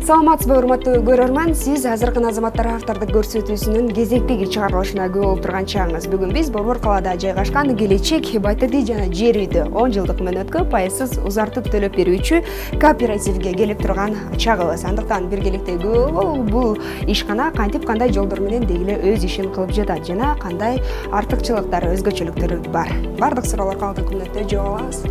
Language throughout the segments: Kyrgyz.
Саламатсызбы, урматтуу көрөрман, сиз азыркы азаматтар автордук көрсөтүүсүнүн кезектеги чыгарылышына күбө болуп турган чагыңыз. Бүгүн биз Борбор калаада жайгашкан Келечек БТД жана жер үйдү 10 жылдык мөөнөткө пайызсыз узартып төлөп берүүчү кооперативге келип турган чагыбыз. Андыктан биргеликте бул ишкана кантип кандай жолдор менен дегиле өз ишин кылып жатат жана кандай артыкчылыктары, өзгөчөлүктөрү бар. Бардык суроолорго алдыңкы мүнөттө жооп алабыз.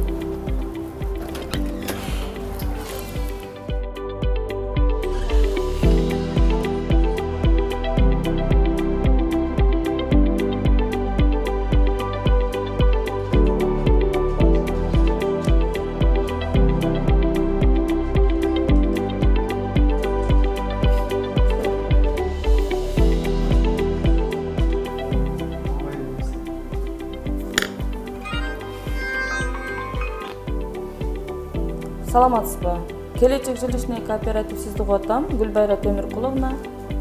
Саламатсызбы. Келечек жилищный кооператив сизди угатам. Гүлбайра Темиркуловна.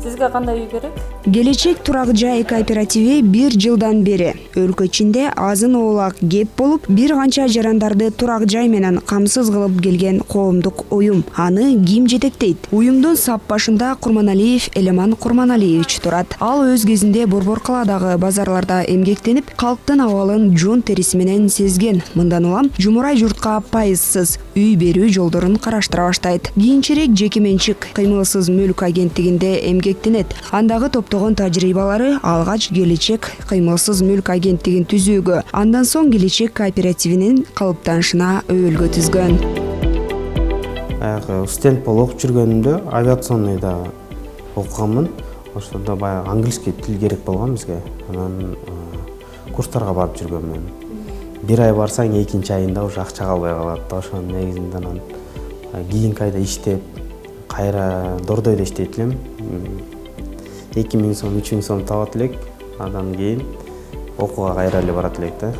Сизге кандай үй керек? Келечек турак жай кооперативи 1 жылдан бери өлкө ичинде азын оолак кеп болуп, бир канча жарандарды турак жай менен камсыз кылып келген коомдук уюм. Аны ким жетектейт? Уюмдун сап башында Курманалиев Элеман Курманалиевич турат. Ал өз кезинде Борбор калаадагы базарларда эмгектенип, калктын абалын жон териси менен сезген. Мындан улам жумурай журтка пайызсыз үй берүү жолдорун караштыра баштайт. Кийинчерээк жеке менчик кыймылсыз мүлк агенттигинде эмгектенет. Андагы топтогон тажрыйбалары алгач Келечек кыймылсыз мүлк агенттигин түзүүгө, андан соң Келечек кооперативинин калыптанышына өбөлгө түзгөн. Студент болуп окуп жүргөнүмдө авиационныйда окуганмын. Ошондо баягы английский тил керек болгон бизге. Анан курстарга барып жүргөнмүн. Бир ай барсаң, экинчи айында уже акча калбай калат. Ошонун негизинде анан кийинки айда иштеп, кайра дордойдо иштейт элем. 2000 сом, 3000 сом табат элек. Андан кийин окууга кайра эле барат элек да.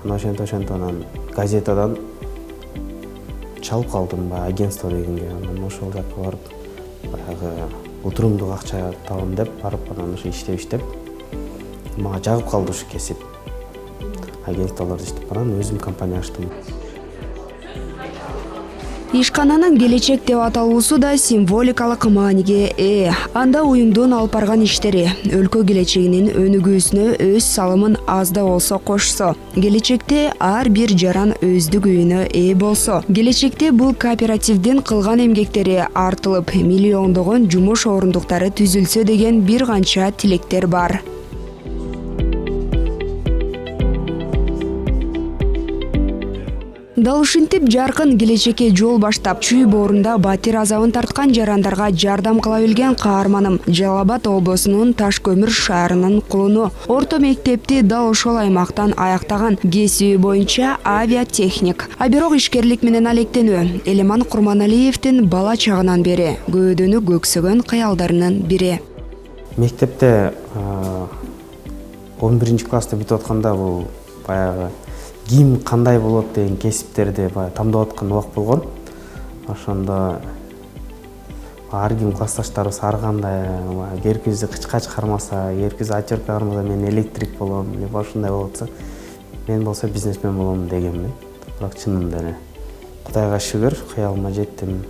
Анан ошентип анан газетадан чалып калдым агентство дегенге. Анан ошол жакка барып, баягы утурумдук акча табам деп барып, анан ошо иштеп, мага жагып калды ушу кесип. Агентстволордо иштеп, анан өзүм компания ачтым. Ишкананын Келечек деп аталуусу да символикалык мааниге ээ. Анда уюмдун алып барган иштери өлкө келечегинин өнүгүүсүнө өз салымын аз да болсо кошсо, келечекте ар бир жаран өздүк үйүнө ээ болсо, келечекте бул кооперативдин кылган эмгектери артылып, миллиондогон жумуш орундуктары түзүлсө деген бир канча тилектер бар. Дал ушинтип жаркын келечекке жол баштап, чүй боорунда батир азабын тарткан жарандарга жардам кыла билген каарманым Жалал Абад облусунун Таш көмүр шаарынын кулуну. Орто мектепти дал ошол аймактан аяктаган, кесиби боюнча авиатехник. А бирок ишкерлик менен алектенүү Элеман Курманалиевдин бала чагынан бери көөдөнү көксөгөн кыялдарынын бири. Мектепте 11-класста бүтүп атканда бул баягы ким кандай болот деген кесиптерди тандап аткан убак болгон. Ошондо ар ким классташтарыбыз ар кандай, эркибизди кычка чыгармаса, эркибиз атерка кармаса, мен электрик болом, либо ушундай болуп атса, мен болсо бизнесмен болом дегенмин. Бирок чынында эле Кудайга шүгүр, кыялыма жеттим.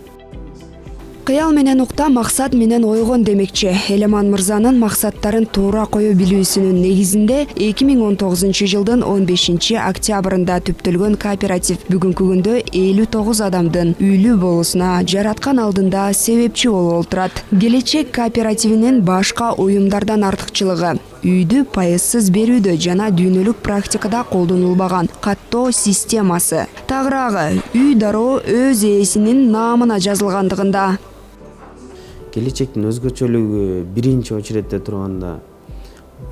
Кыял менен укта, максат менен ойгон демекчи. Элеман мырзанын максаттарын туура кое билүүсүнүн негизинде 2019 жылдын 15 октябрында түптөлгөн кооператив бүгүнкү күндө 59 адамдын үйлүү болуусуна жараткан алдында себепчи болуп турат. Келечек кооперативинин башка уюмдардан артыкчылыгы үйдү пайызсыз берүүдө жана дүйнөлүк практикада колдонулбаган каттоо системасы. Тагыраагы үй дароо өз ээсинин наамына жазылгандыгында. Келечектин өзгөчөлүгү биринчи очередде турганда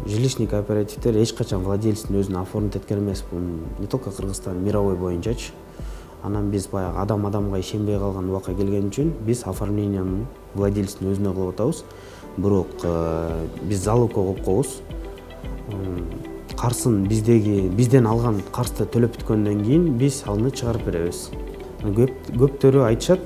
жилищный кооперативдер эч качан владельцин өзүн оформить эткен эмес. Бул не только Кыргызстан, мировой боюнчачы. Анан биз баягы адам-адамга ишенбей калган убакка келген үчүн биз оформлениянын владельцин өзүнө кылып атабыз. Бирок биз залогко коюп коебуз. Карсын бизден алган карызды төлөп бүткөндөн кийин биз аны чыгарып беребиз. Көптөрү айтышат,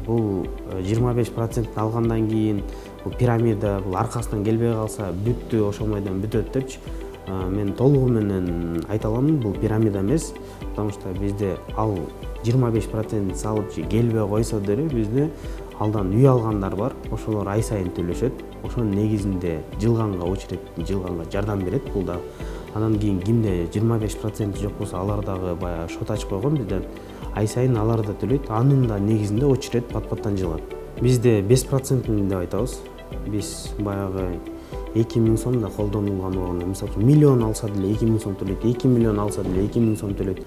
бул 25% алгандан кийин бул пирамида бул аркасынан келбей калса бүттү, ошол майдан бүтөт депчи. Мен толугу менен айта аламын, бул пирамида эмес, потому что бизде ал 25% салып келбей койсо деле бизде Алдан үй алгандар бар, ошолор ай сайын төлөшөт. Ошонун негизинде жылганга жардам берет бул да. Анан кийин кимде 25% жок болсо, алар дагы баягы шот ачып койгон бизден. Ай сайын алар да төлөйт. Анын да негизинде очередь пат-паттан жылгат. Бизде 5% деп айтабыз. Биз баягы 2000 сом да колдонулган болгондо, мисалы үчүн миллион алса деле 2000 сом төлөйт, 2 миллион алса деле 2000 сом төлөйт.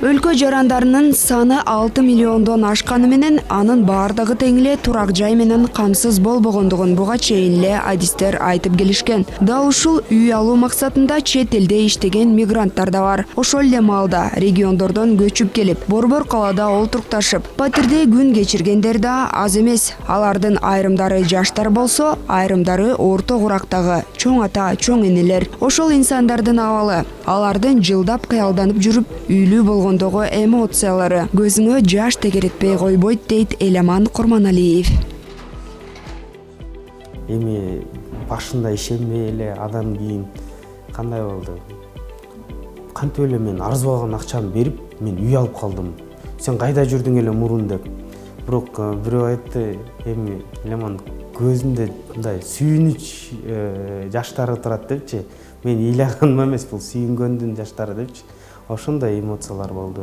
Өлкө жарандарынын саны 6 миллиондон ашканы менен анын бардыгы тең эле турак жай менен камсыз болбогондугун буга чейин эле адистер айтып келишкен. Дал ушул үй алуу максатында чет элде иштеген мигранттар да бар. Ошол эле маалда региондордон көчүп келип, борбор калаада олтурукташып, патерде күн кечиргендер да аз эмес. Алардын айрымдары жаштар болсо, айрымдары орто курактагы чоң ата, чоң энелер. Ошол инсандардын абалы алардын жылдап кыялданып жүрүп үйлүү болгондогу эмоциялары көзүңө жаш тегеретпей койбойт дейт Эламан Курманалиев. Эми башында ишенбей эле адам кийин кандай болду? Кантип эле мен арзыбаган акчамды берип, мен үй алып калдым. Сен кайда жүрдүң эле мурун деп. Бирок бирөө айтты, эми Эламан көзүндө мындай сүйүнүч жаштары турат депчи. Мен ыйлаганым эмес, бул сүйүнгөндүн жаштары депчи. Ошондой эмоциялар болду.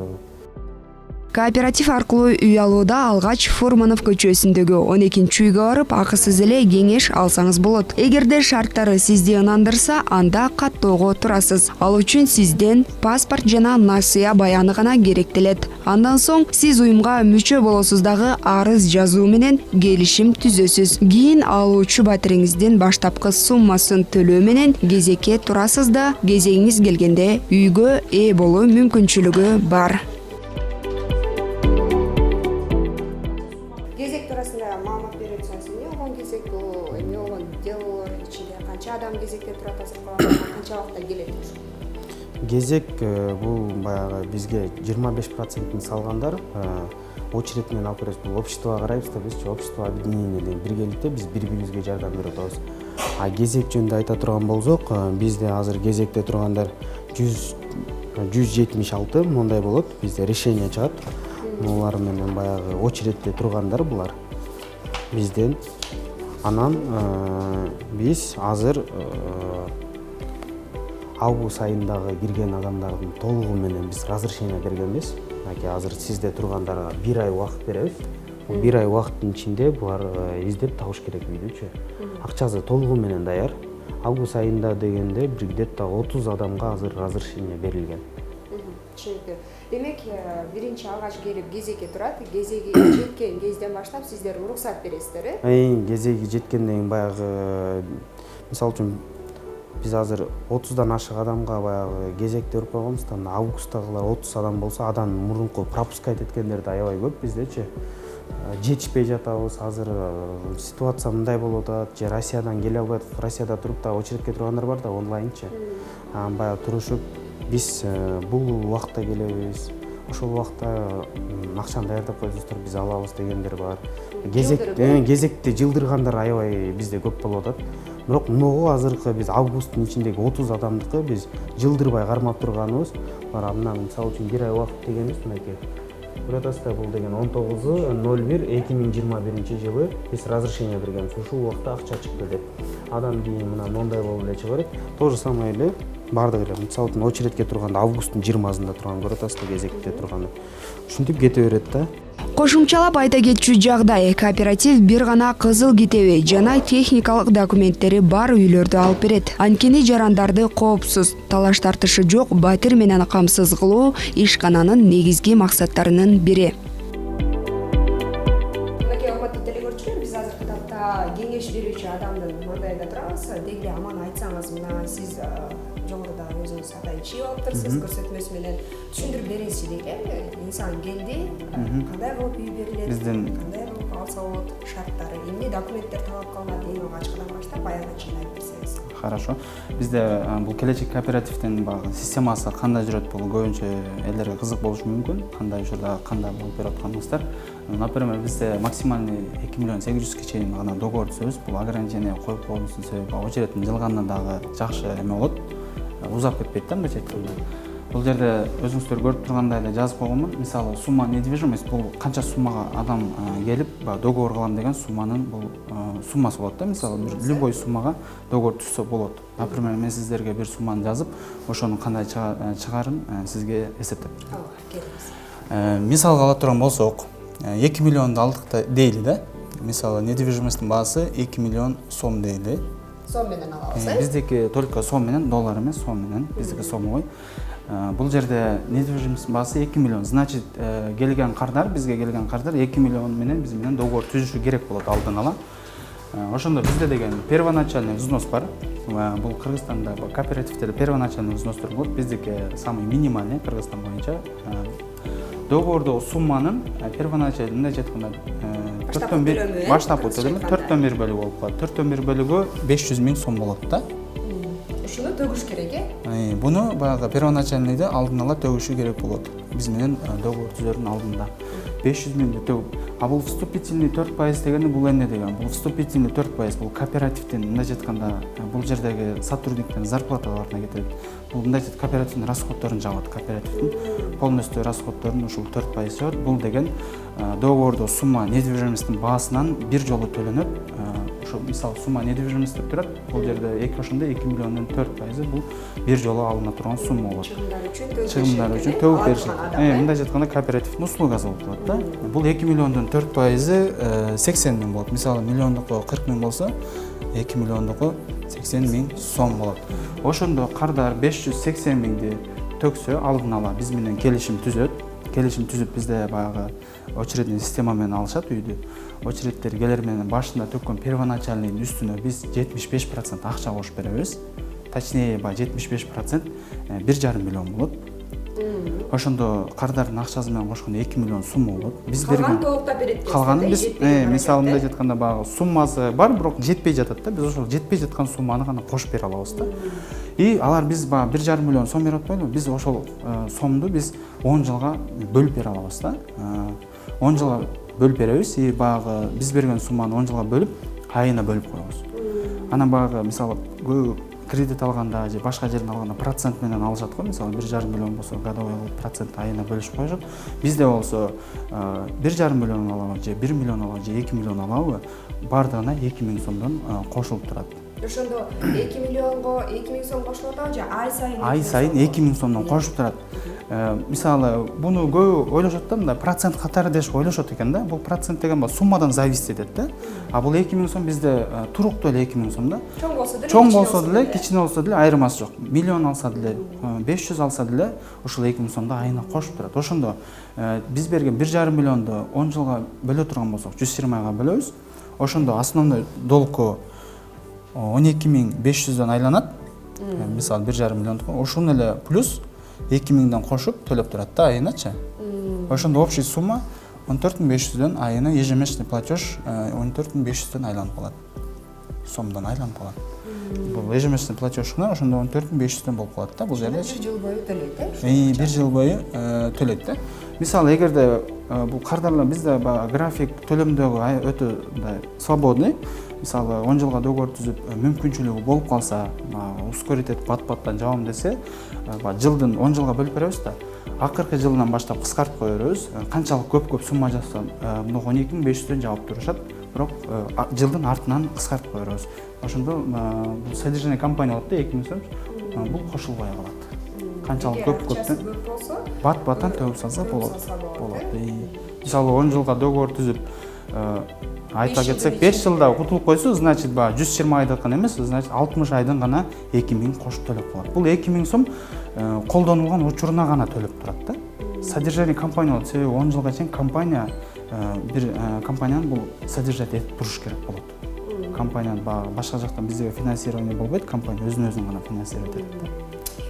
Кооператив аркылуу үй алууда алгач Фурманов көчөсүндөгү 12-үйгө барып, акысыз эле кеңеш алсаңыз болот. Эгерде шарттары сизди ынандырса, анда каттоого турасыз. Ал үчүн сизден паспорт жана насыя баяны гана керектелет. Андан соң сиз уюмга мүчө болосуз дагы арыз жазуу менен келишим түзөсүз. Кийин алуучу батириңиздин баштапкы суммасын төлөө менен кезекке турасыз да, кезегиңиз келгенде үйгө ээ болуу мүмкүнчүлүгү бар. Кезек турасында маалымат берип атсаңыз, эмне болгон кезек бул, эмне болгон делолор ичинде канча адам кезекте турат азыр, канча убакытта келет? Кезек бул баягы бизге 25%-ын салгандар очередь менен алып беребиз. Бул обществого карайбыз да, бизчи общество объединение деген биргеликте биз бири-бирибизге жардам берип атабыз. А кезек жөнүндө айта турган болсок, бизде азыр кезекте тургандар 176 мондай болот. Бизде решение чыгат. Булар менен баягы очередте тургандар булар бизден. Анан биз азыр август айындагы кирген адамдардын толугу менен биз разрешение бергенбиз. Азыр сизде тургандарга 1 ай убакыт беребиз. Бул 1 ай убакыттын ичинде булар издеп табыш керек үйдүчү. Акчасы толугу менен даяр. Август айында дегенде бир где-то 30 адамга азыр разрешение берилген. Түшүнүктүү. Демек, биринчи алгач келип кезекке турат, кезеги жеткен кезден баштап сиздер уруксат бересиздер, Кезеги жеткенден кийин баягы мисалы үчүн биз азыр 30дан ашык адамга баягы кезекте уруп койгонбуз. Августтагылар 30 адам болсо, адам мурунку пропускать эткендер да аябай көп биздечи. Жетишпей жатабыз. Азыр ситуация мындай болуп атат, же Россиядан келе албайт, Россияда туруп да очередке тургандар бар да онлайнчы. Баягы турушуп биз бул убакытта келебиз, ошол убакытта акчаны даярдап коесуздар, биз алабыз дегендер бар. Кезекте жылдыргандар аябай бизде көп болуп атат. Бирок могу азыркы биз августтун ичиндеги 30 адамдыкы биз жылдырбай кармап турганыбыз бар. Андан мисалы үчүн 1 ай убакыт дегенибиз мынакей. Биротасында бул деген 19/01/2021 жылы биз разрешение бергенбиз. Ушул убакытта акча чыкты деп. Адам кийин мына мондай болуп эле чыга берет. То же самое эле бардыгы эле. Мисалы үчүн очередке турганда августтун 20-сында турган, биротасында кезекте турганы. Ушинтип кете берет да. Кошумчалап айта кетчү жагдай, кооператив бир гана кызыл китеби жана техникалык документтери бар үйлөрдү алып берет. Анткени жарандарды коопсуз, талаш тартышы жок батир менен камсыз кылуу ишкананын негизги максаттарынын бири. Мынакей урматтуу телекөрүүчүлөр, биз азыркы тапта кеңеш берүүчү адамдын мандайында турабыз. Деги аман айтсаңыз, мына сиз жогоруда өзүңүз атайчы болуптурсуз, көрсөтмөсү менен түшүндүрүп бересизчи дейт, инсан келди, кандай кылып үй берилет, кандай кылып алса болот, шарттары, эмне документтер талап кылынат, эң алгачкыдан баштап аягына чейин айтып берсеңиз. Хорошо. Бизде бул келечек кооперативдин багы системасы кандай жүрөт, бул көбүнчө элдерге кызык болушу мүмкүн. Кандай учурда кандай болуп берип атканыңыздар. Например, бизде максимальный 2 миллион 800 чейин гана договор түзөбүз. Бул ограничение коюп койгонубуздун себеби очереддин жылганына дагы жакшы эме болот. Узап кетпейт да, мындайча айтканда. Бул жерде өзүңүздөр көрүп тургандай эле жазып койгонмун. Мисалы, сумма недвижимость бул канча суммага адам келип, договор кылам деген сумманын бул суммасы болот да. Мисалы, любой суммага договор түзсө болот. Например, мен сиздерге бир сумманы жазып, ошонун кандай чыгарын сизге эсептеп берем. Мисалга ала турган болсок, 2 миллионду алдык дейли да. Мисалы, недвижимосттун баасы 2 миллион сом дейли. Сом менен алабыз, Биздики только сом менен, доллар эмес, сом менен. Биздики сомой. Бул жерде недвижимосттун баасы 2 миллион. Значит, келген кардар, бизге келген кардар 2 миллион менен биз менен договор түзүшү керек болот алдын ала. Ошондо бизде деген первоначальный взнос бар. Бул Кыргызстанда кооперативдерде первоначальный взностор болот. Биздики самый минимальный Кыргызстан боюнча. Договордогу сумманын первоначальный мындай айтканда баштапкы төлөмү 4/1 бөлүгү болуп калат. 4/1 бөлүгү 500 000 сом болот да. Ушуну төгүш керек, Буну баягы первоначальныйды алдын ала төгүшү керек болот. Биз менен договор түзөрдүн алдында 500 000 төгүп. А бул вступительный 4% дегени бул эмне деген? Бул вступительный 4% бул кооперативдин мындай айтканда бул жердеги сотрудниктердин зарплаталарына кетет. Бул мындай кооперативдин расходдорун жабат, кооперативдин полностью расходдорун ушул 4% жабат. Бул деген договордо сумма недвижимосттун баасынан бир жолу төлөнөт. Ошо мисалы сумма недвижимость деп турат. Бул жерде ошондо 2 миллиондун 4% бул бир жолу алына турган сумма болот. Чыгымдар үчүн төгүп беришет. Мындай айтканда кооперативдин услугасы болуп калат да. Бул 2 миллиондун 4% 80 000 болот. Мисалы миллиондуку 40 000 болсо, 2 миллиондуку 80 000 сом болот. Ошондо кардар 580 000ди төксө алдын ала биз менен келишим түзөт. Келишим түзүп бизде баягы очередный система менен алышат үйдү. Очередтер келер менен башында төккөн первоначальныйдын үстүнө биз 75% акча кошуп беребиз. Точнее, 75% 1,5 миллион болот. Ошондо кардардын акчасы менен кошкондо 2 миллион сумма болот. Биз берген толуктап берет. Калганын биз мисалы мындай айтканда баягы суммасы бар, бирок жетпей жатат да. Биз ошол жетпей жаткан сумманы гана кошуп бере алабыз да. И алар биз баягы 1,5 миллион сом берип атпайлыбы? Биз ошол сомду биз 10 жылга бөлүп бере алабыз да. 10 жылга бөлүп беребиз и баягы биз берген сумманы 10 жылга бөлүп, айына бөлүп коебуз. Анан баягы мисалы кредит алганда же башка жерден алганда процент менен алышат го. Мисалы 1,5 миллион болсо годовой процент айына бөлүшүп коюшат. Бизде болсо 1,5 миллион алабы же 1 миллион алабы же 2 миллион алабы, бардыгына 2 000 сомдон кошулуп турат. Ошондо 2 миллионго 2 000 сом кошулуп атабы же ай сайын 2 000 сомдон кошуп турат. Мисалы буну көбү ойлошот да, мындай процент катары деш ойлошот экен да. Бул процент деген суммадан зависит этет да. А бул 2 000 сом бизде туруктуу эле 2 000 сом да. Чоң болсо деле, кичине болсо деле айырмасы жок. Миллион алса деле, 500 алса деле ушул 2 000 сомду айына кошуп турат. Ошондо биз берген 1,5 миллионду 10 жылга бөлө турган болсок, 120 айга бөлөбүз. Ошондо основной долгу 12 500дөн айланат. Мисалы 1,5 миллиондук. Ошону эле плюс 2 000ден кошуп төлөп турат да айыначы. Ошондо общий сумма 14 500дөн айына ежемесячный платеж 14 500дөн айланып калат. Сомдон айланып калат. Бул ежемесячный платежна ошондо 14 500дөн болуп калат да. Бул жерде 1 жыл бою төлөйт да. 1 жыл бою төлөйт да. Мисалы эгерде бул кардарлар бизде график төлөмдөгү өтө свободный. Мисалы 10 жылга договор түзүп мүмкүнчүлүгү болуп калса, ускорить этип бат-баттан жабам десе, жылдын 10 жылга бөлүп беребиз да. Акыркы жылдан баштап кыскартып кое беребиз. Канчалык көп сумма жазсам, мына 12 500дөн жабып турушат, бирок жылдын артынан кыскартып кое беребиз. Ошондо бул содержание компания болот да, 2 000 сом, бул кошулбай калат. Канчалык көп болсо, бат-баттан төгүп салса болот. Мисалы 10 жылга договор түзүп айта кетсек 5 жылда кутулуп койсо, значит 120 айдыкын эмес, значит 60 айдын гана 2 000 кошуп төлөп калат. Бул 2 000 сом колдонулган учуруна гана төлөп турат да. Содержание компания болот. Себеби 10 жылга чейин компания бир компанияны бул содержать этип туруш керек болот. Компанияны башка жактан бизге финансирование болбойт, компания өзүн гана финансировать этет да.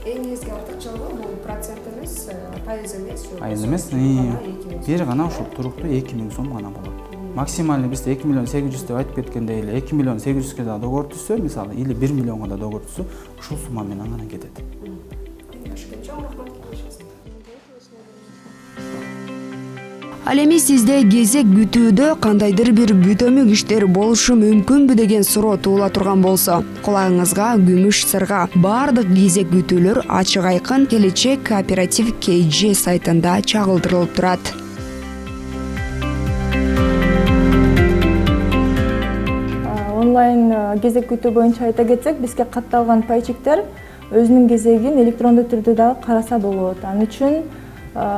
Эң негизги артыкчылыгы бул процент эмес, пайыз эмес, айыз эмес, бир гана ушул туруктуу 2 000 сом гана болот. Максимальный бизде 2 миллион 800 деп айтып кеткендей эле 2 миллион 800ге да договор түзсө, мисалы, или 1 миллионго да договор түзсө, ушул сумма менен гана кетет. Ал эми сизде кезек күтүүдө кандайдыр бир бүтөмүк иштер болушу мүмкүнбү деген суроо туула турган болсо, кулагыңызга күмүш сырга. Бардык кезек күтүүлөр ачык айкын Келечек Кооператив KG сайтында чагылдырылып турат. Онлайн кезек күтүү боюнча айта кетсек, бизге катталган пайчиктер өзүнүн кезегин электрондуу түрдө дагы караса болот. Ал үчүн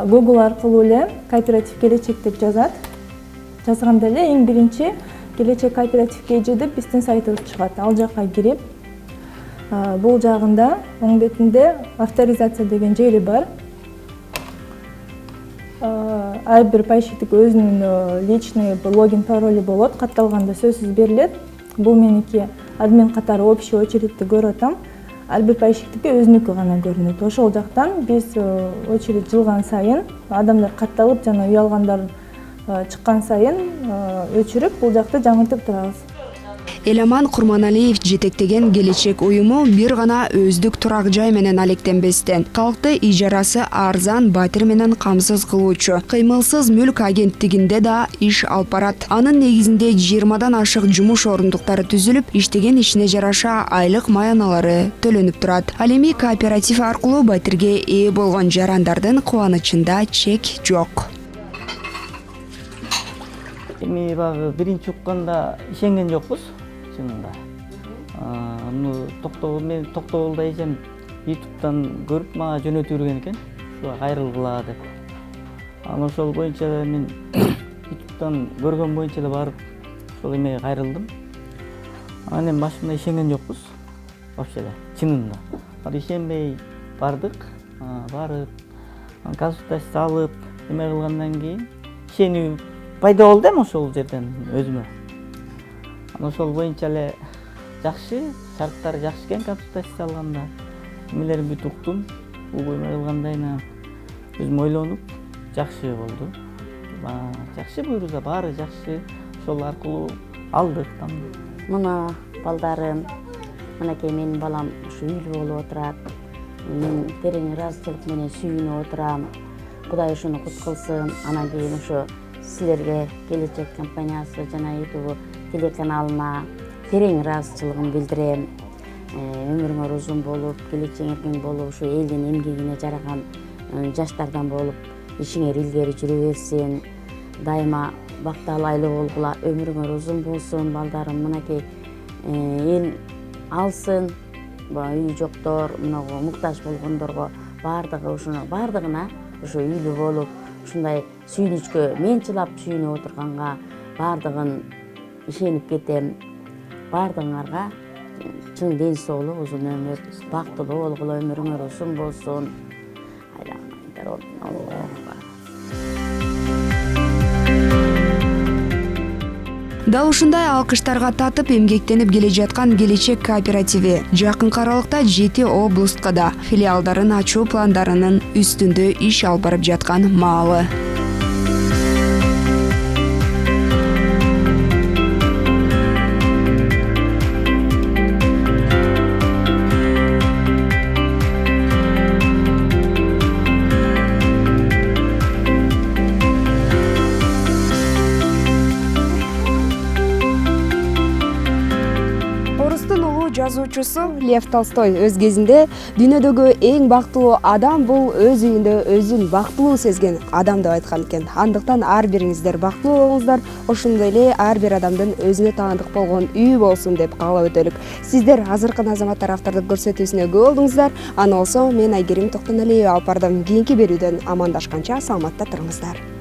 Google аркылуу эле Кооператив Келечек деп жазганда эле эң биринчи Келечек Кооператив KG деп биздин сайтыбыз чыгат. Ал жакка кирип, бул жагында оң бетинде авторизация деген жери бар. Ар бир пайчиктик өзүнүн личный логин паролу болот, катталганда сөзсүз берилет. Бул меники админ катары общий очередти көрүп атам. Ар бир пайчиктики өзүнүкү гана көрүнөт. Ошол жактан биз очередь жылган сайын адамдар катталып жана үй алгандар чыккан сайын өчүрүп бул жакты жаңыртып турабыз. Эламан Курманалиев жетектеген Келечек уюму бир гана өздүк турак жай менен алектенбестен, калкты ижарасы арзан, батир менен камсыз кылуучу Кыймылсыз мүлк агенттигинде да иш алып барат. Анын негизинде 20дан ашык жумуш орундуктары түзүлүп, иштеген ишине жараша айлык маяналары төлөнүп турат. Ал эми кооператив аркылуу батирге ээ болгон жарандардын кубанычында чек жок. Эми багы биринчи укканда ишенген жокпуз чынында. Мен Токтогулда эжем YouTube'дан көрүп мага жөнөтүп жүргөн экен, ушуга кайрылгыла деп. Ошол боюнча мен YouTube'дан көргөн боюнча эле барып ошол эмеге кайрылдым. Анан башында ишенген жокпуз вообще эле чынында. Ишенбей бардык, барып консультация алып эме кылгандан кийин ишенүү пайда болду эми ошол жерден өзүмө. Ошол боюнча эле жакшы, шарттары жакшы экен консультация алганда. Эмелерин бүт уктум. Бул эме кылгандайына өзүм ойлонуп, жакшы болду. Жакшы буйруса баары жакшы. Ошол аркылуу алдык там. Мына балдарым, мынакей менин балам ушу үйлүү болуп отурат. Мен терең ыраазычылык менен сүйүнүп отурам. Кудай ушуну кут кылсын. Анан кийин ушу силерге Келечек компаниясы жана YouTube телеканалына терең ыраазычылыгын билдирем. Өмүрүңөр узун болуп, келечегиң болуп, ушу элдин эмгегине жараган жаштардан болуп, ишиңер илгери жүрө берсин. Дайыма бакталайлуу болгула, өмүрүңөр узун болсун, балдарым мынакей эл алсын. Үй жоктор, мынагу муктаж болгондорго бардыгына ушу үйлүү болуп, ушундай сүйүнүчкө мен чылап сүйүнүп отурганга бардыгын ишенип кетем. Бардыгыңарга чын ден соолук, узун өмүр, бактылуу болгула, өмүрүңөр узун болсун. Дал ушундай алкыштарга татып эмгектенип келе жаткан Келечек кооперативи жакынкы аралыкта 7 облустка да филиалдарын ачуу пландарынын үстүндө иш алып барып жаткан маалы. Жазуучусу Лев Толстой өз кезинде дүйнөдөгү эң бактылуу адам бул өз үйүндө өзүн бактылуу сезген адам деп айткан экен. Андыктан ар бириңиздер бактылуу болуңуздар, ошондой эле ар бир адамдын өзүнө таандык болгон үй болсун деп каалап өтөлүк. Сиздер азыркы Азаматтар автордук көрсөтүүсүнө көп болдуңуздар. Аны болсо мен Айгерим Токтоналиева алып бардым. Кийинки берүүдөн амандашканча саламатта туруңуздар.